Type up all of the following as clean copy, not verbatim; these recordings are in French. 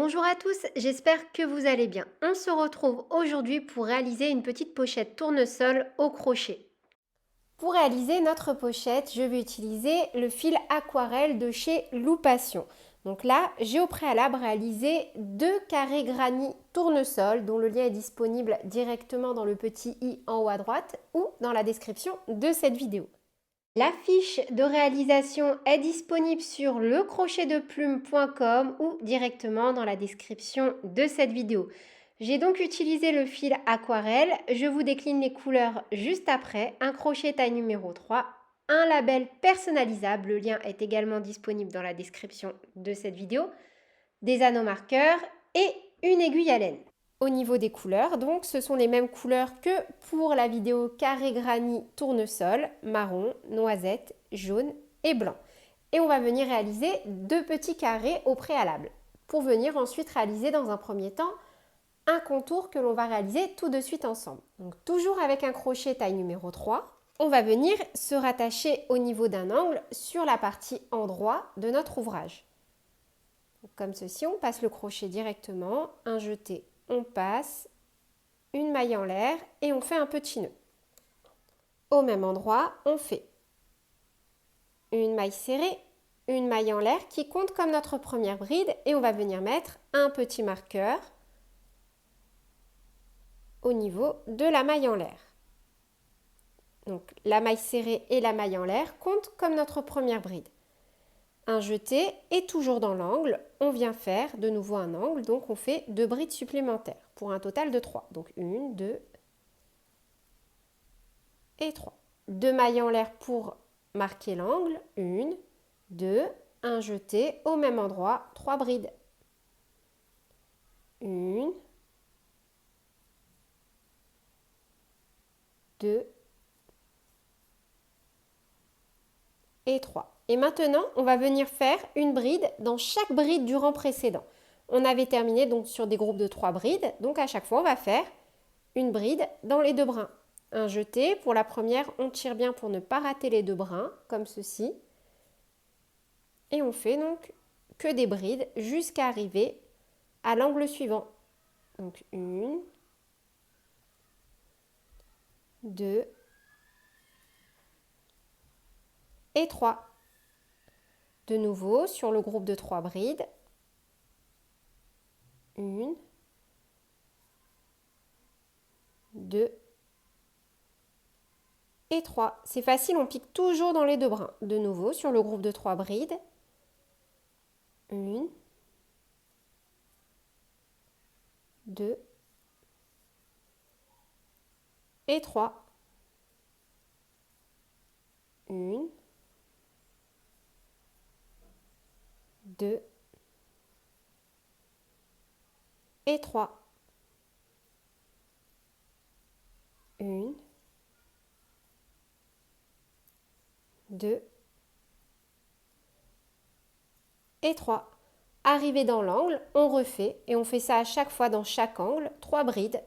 Bonjour à tous, j'espère que vous allez bien. On se retrouve aujourd'hui pour réaliser une petite pochette tournesol au crochet. Pour réaliser notre pochette, je vais utiliser le fil aquarelle de chez Loupation. Donc là, j'ai au préalable réalisé 2 carrés granit tournesol dont le lien est disponible directement dans le petit i en haut à droite ou dans la description de cette vidéo. La fiche de réalisation est disponible sur lecrochetdeplume.com ou directement dans la description de cette vidéo. J'ai donc utilisé le fil aquarelle, je vous décline les couleurs juste après, un crochet taille numéro 3, un label personnalisable, le lien est également disponible dans la description de cette vidéo, des anneaux marqueurs et une aiguille à laine. Au niveau des couleurs, donc, ce sont les mêmes couleurs que pour la vidéo carré granit tournesol, marron, noisette, jaune et blanc. Et on va venir réaliser 2 petits carrés au préalable pour venir ensuite réaliser dans un premier temps un contour que l'on va réaliser tout de suite ensemble. Donc toujours avec un crochet taille numéro 3, on va venir se rattacher au niveau d'un angle sur la partie endroit de notre ouvrage. Donc, comme ceci, on passe le crochet directement, un jeté, on passe, une maille en l'air et on fait un petit nœud. Au même endroit, on fait une maille serrée, une maille en l'air qui compte comme notre première bride et on va venir mettre un petit marqueur au niveau de la maille en l'air. Donc la maille serrée et la maille en l'air comptent comme notre première bride. Un jeté et toujours dans l'angle, on vient faire de nouveau un angle, donc on fait 2 brides supplémentaires pour un total de 3. Donc 1, 2 et 3. 2 mailles en l'air pour marquer l'angle, 1, 2, un jeté au même endroit, 3 brides. 1, 2 et 3. Et maintenant, on va venir faire une bride dans chaque bride du rang précédent. On avait terminé donc sur des groupes de 3 brides, donc à chaque fois, on va faire une bride dans les 2 brins. Un jeté, pour la première, on tire bien pour ne pas rater les 2 brins, comme ceci. Et on fait donc que des brides jusqu'à arriver à l'angle suivant. Donc 1, 2 et 3. De nouveau, sur le groupe de 3 brides. 1, 2 et 3. C'est facile, on pique toujours dans les 2 brins. De nouveau, sur le groupe de 3 brides. 1, 2 et 3. 1, 2 et 3. 1, 2 et 3. Arrivé dans l'angle, on refait et on fait ça à chaque fois dans chaque angle, 3 brides.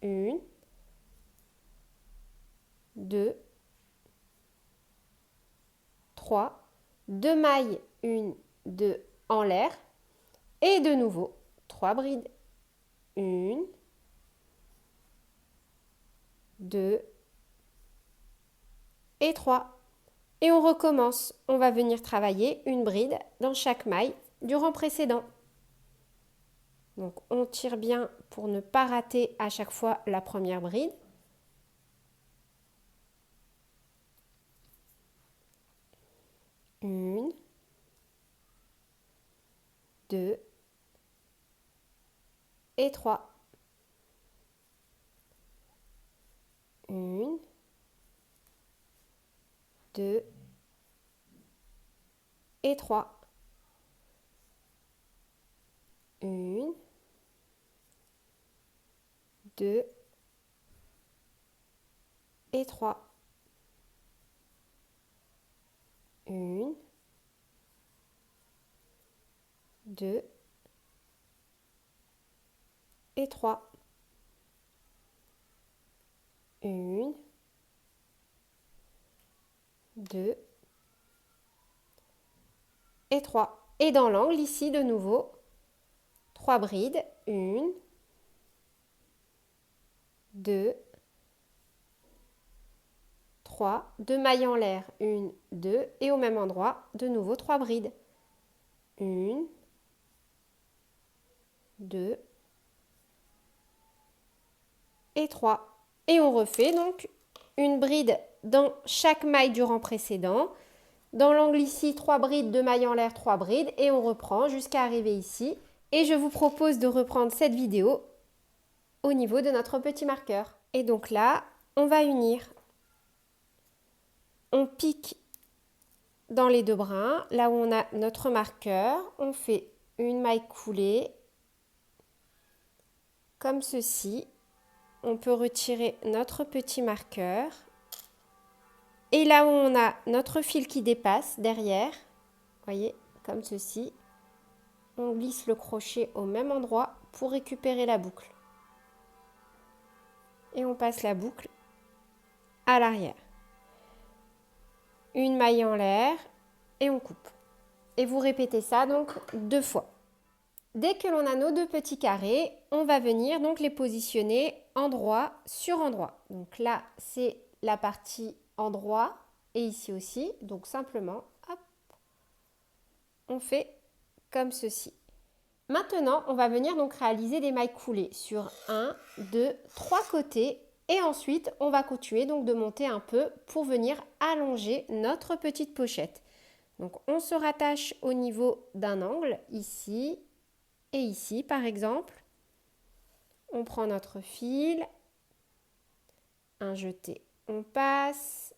1, 2, 3, 2 mailles, 1, 2 en l'air et de nouveau 3 brides. 1, 2 et 3. Et on recommence. On va venir travailler une bride dans chaque maille du rang précédent. Donc on tire bien pour ne pas rater à chaque fois la première bride. 1, 2 et 3. 1, 2 et 3. 1, 2 et 3. 1, 2 et 3. 1, 2 et 3. Et dans l'angle ici de nouveau, 3 brides, 1, 2, 3, 2 mailles en l'air, 1, 2, et au même endroit, de nouveau 3 brides, 1, 2 et 3. Et on refait donc une bride dans chaque maille du rang précédent. Dans l'angle ici, 3 brides, 2 mailles en l'air, 3 brides, et on reprend jusqu'à arriver ici. Et je vous propose de reprendre cette vidéo au niveau de notre petit marqueur. Et donc là, on va unir. On pique dans les deux brins, là où on a notre marqueur, on fait une maille coulée, comme ceci. On peut retirer notre petit marqueur. Et là où on a notre fil qui dépasse derrière, voyez, comme ceci, on glisse le crochet au même endroit pour récupérer la boucle. Et on passe la boucle à l'arrière. Une maille en l'air et on coupe. Et vous répétez ça donc 2 fois. Dès que l'on a nos 2 petits carrés, on va venir donc les positionner endroit sur endroit. Donc là, c'est la partie endroit et ici aussi. Donc simplement, hop, on fait comme ceci. Maintenant, on va venir donc réaliser des mailles coulées sur 1, 2, 3 côtés. Et ensuite, on va continuer donc de monter un peu pour venir allonger notre petite pochette. Donc, on se rattache au niveau d'un angle, ici et ici par exemple. On prend notre fil, un jeté, on passe,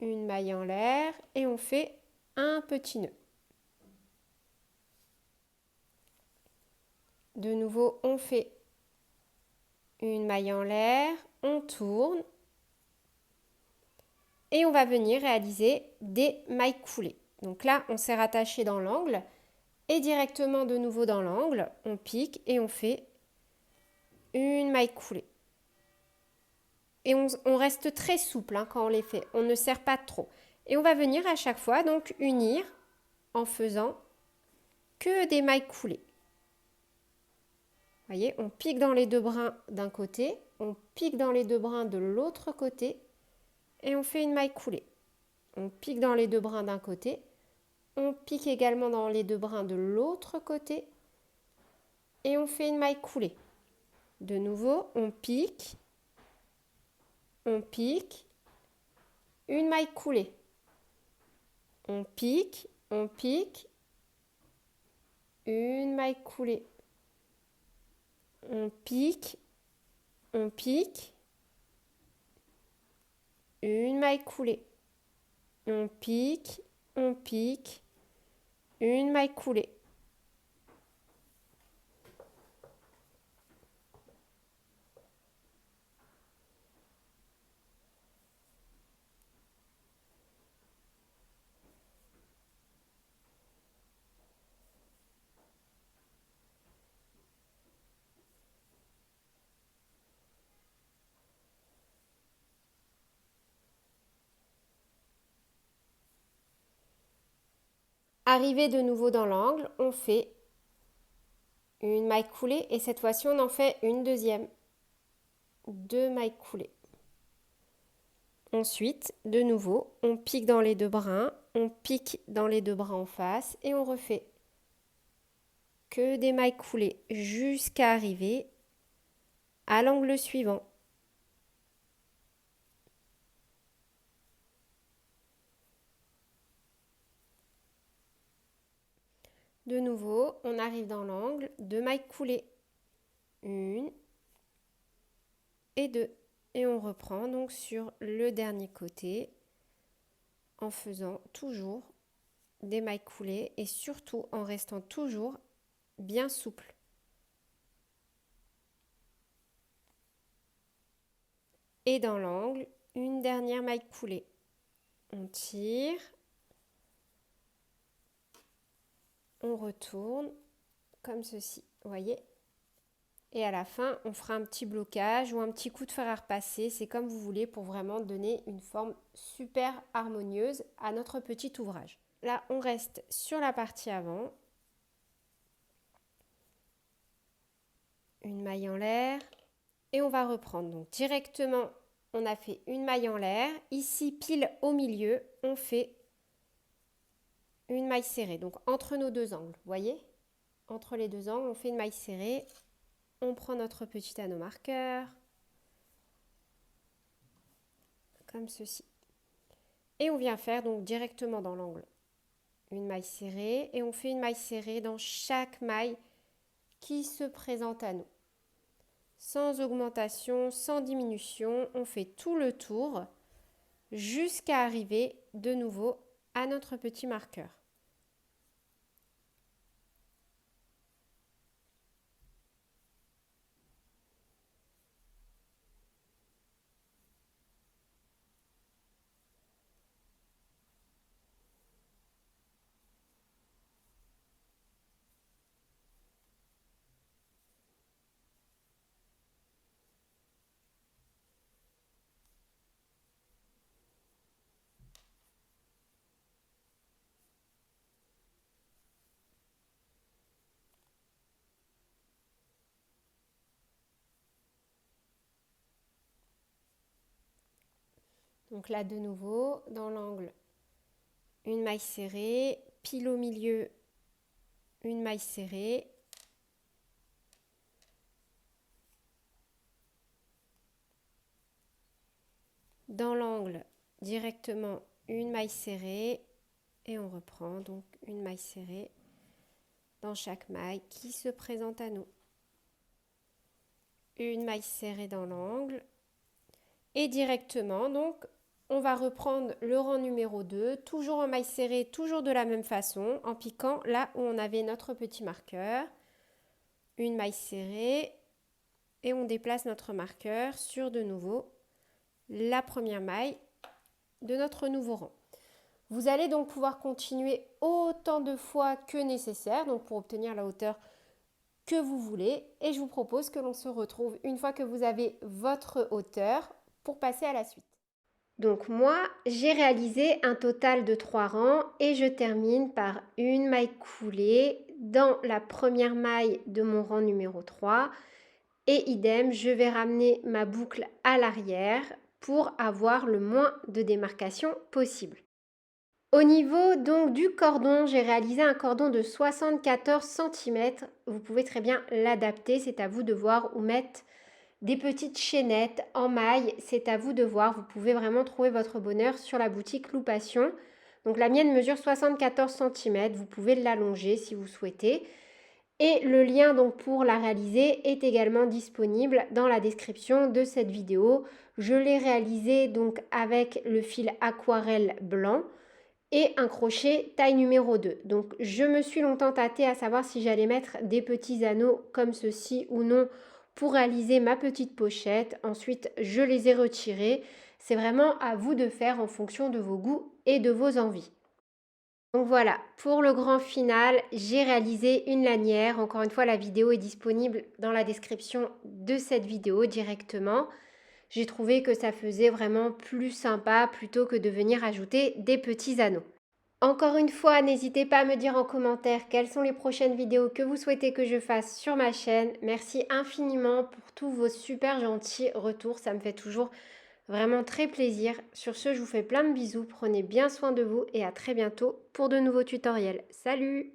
une maille en l'air et on fait un petit nœud. De nouveau, on fait une maille en l'air, on tourne et on va venir réaliser des mailles coulées. Donc là, on s'est rattaché dans l'angle et directement de nouveau dans l'angle, on pique et on fait une maille coulée. Et on reste très souple quand on les fait, on ne serre pas trop. Et on va venir à chaque fois donc unir en faisant que des mailles coulées. Vous voyez, on pique dans les deux brins d'un côté, on pique dans les deux brins de l'autre côté et on fait une maille coulée. On pique dans les deux brins d'un côté, on pique également dans les deux brins de l'autre côté et on fait une maille coulée. De nouveau, on pique, une maille coulée. On pique, une maille coulée. On pique, une maille coulée. On pique, une maille coulée. Arrivé de nouveau dans l'angle, on fait une maille coulée et cette fois-ci on en fait une deuxième. 2 mailles coulées. Ensuite, de nouveau, on pique dans les deux brins, on pique dans les deux brins en face et on refait que des mailles coulées jusqu'à arriver à l'angle suivant. De nouveau, on arrive dans l'angle, 2 mailles coulées. 1 et 2. Et on reprend donc sur le dernier côté en faisant toujours des mailles coulées et surtout en restant toujours bien souple. Et dans l'angle, une dernière maille coulée. On tire, on retourne comme ceci, vous voyez. Et à la fin, on fera un petit blocage ou un petit coup de fer à repasser, c'est comme vous voulez pour vraiment donner une forme super harmonieuse à notre petit ouvrage. Là, on reste sur la partie avant. une maille en l'air et on va reprendre. Donc directement, on a fait une maille en l'air. Ici, pile au milieu, on fait une maille serrée. Donc entre nos deux angles, vous voyez? Entre les deux angles, on fait une maille serrée. On prend notre petit anneau marqueur, comme ceci. Et on vient faire donc directement dans l'angle une maille serrée et on fait une maille serrée dans chaque maille qui se présente à nous. Sans augmentation, sans diminution, on fait tout le tour jusqu'à arriver de nouveau à notre petit marqueur. Donc là de nouveau, dans l'angle, une maille serrée, pile au milieu, une maille serrée. Dans l'angle, directement une maille serrée et on reprend donc une maille serrée dans chaque maille qui se présente à nous. Une maille serrée dans l'angle et directement donc on va reprendre le rang numéro 2, toujours en maille serrée, toujours de la même façon, en piquant là où on avait notre petit marqueur. Une maille serrée et on déplace notre marqueur sur de nouveau la première maille de notre nouveau rang. Vous allez donc pouvoir continuer autant de fois que nécessaire, donc pour obtenir la hauteur que vous voulez. Et je vous propose que l'on se retrouve une fois que vous avez votre hauteur pour passer à la suite. Donc moi, j'ai réalisé un total de 3 rangs et je termine par une maille coulée dans la première maille de mon rang numéro 3. Et idem, je vais ramener ma boucle à l'arrière pour avoir le moins de démarcation possible. Au niveau donc du cordon, j'ai réalisé un cordon de 74 cm. Vous pouvez très bien l'adapter, c'est à vous de voir, ou mettre des petites chaînettes en maille, c'est à vous de voir. Vous pouvez vraiment trouver votre bonheur sur la boutique Loupation. Donc la mienne mesure 74 cm, vous pouvez l'allonger si vous souhaitez. Et le lien donc pour la réaliser est également disponible dans la description de cette vidéo. Je l'ai réalisé donc avec le fil aquarelle blanc et un crochet taille numéro 2. Donc je me suis longtemps tâtée à savoir si j'allais mettre des petits anneaux comme ceci ou non pour réaliser ma petite pochette. Ensuite je les ai retirés. C'est vraiment à vous de faire en fonction de vos goûts et de vos envies. Donc voilà, pour le grand final, j'ai réalisé une lanière. Encore une fois, la vidéo est disponible dans la description de cette vidéo directement. J'ai trouvé que ça faisait vraiment plus sympa plutôt que de venir ajouter des petits anneaux. Encore une fois, n'hésitez pas à me dire en commentaire quelles sont les prochaines vidéos que vous souhaitez que je fasse sur ma chaîne. Merci infiniment pour tous vos super gentils retours, ça me fait toujours vraiment très plaisir. Sur ce, je vous fais plein de bisous, prenez bien soin de vous et à très bientôt pour de nouveaux tutoriels. Salut!